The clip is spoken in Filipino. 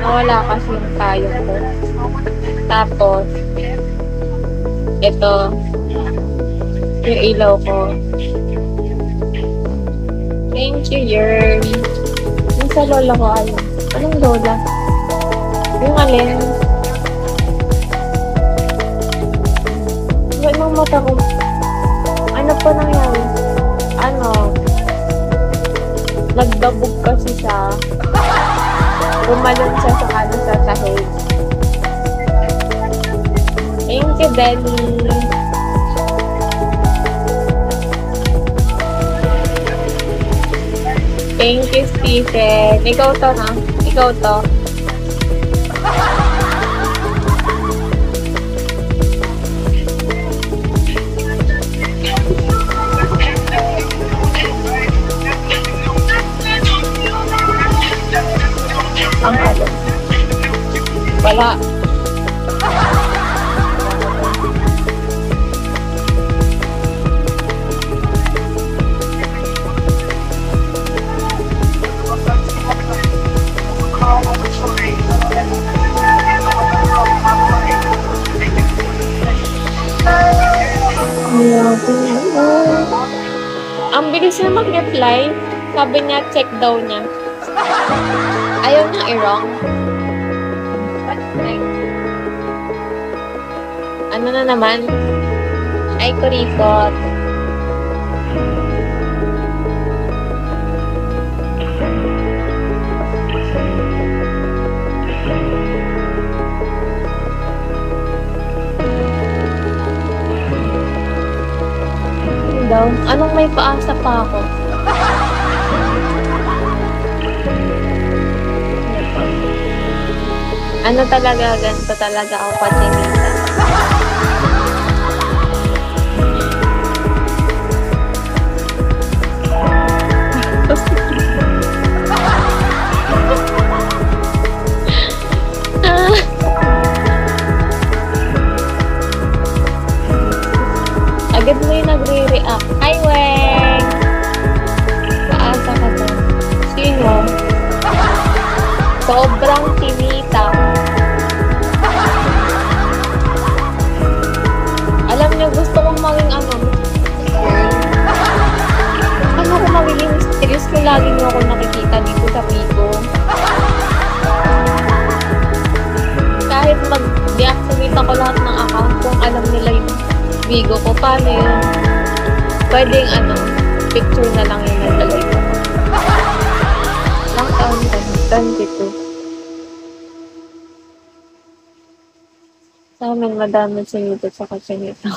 Nawala kasi yung payong ko. Tapos, ito, yung ilaw ko. Thank you, Yern. Yung sa lola ko, ayun. Anong lola? Yung alin? Yung anong mata ko? Ano po nangyari? Ano? Nagdabog kasi siya. Gumalon siya sa sa sahig. Thank you, Denny. Thank you, Stephen. Ikaw to, na? Ikaw to. Ang halo. Wala. Ang bilis na mag-reply. Sabi niya, check daw niya. Ayaw niya i-wrong. Ano na naman? Ay, kurikot. Daw. Anong may paasa pa ako? Ano talaga, ganito talaga ako patinita. Agad mo yung nagre-react. Hi, Weng! Paasa ka to. Sino? Sobrang tinita. Alam niyo, gusto kong maging ano, ano ko magiging mysterious kung lagi niyo ako nakikita dito sa Bigo. Kahit mag-deactivate ako lahat ng account kung alam nila yung Bigo ko, paano yun? Pwedeng ano, picture na lang yung nandalay ko. Ilang taon ka? 22. Sa amin, madami sa YouTube sa kasi nito.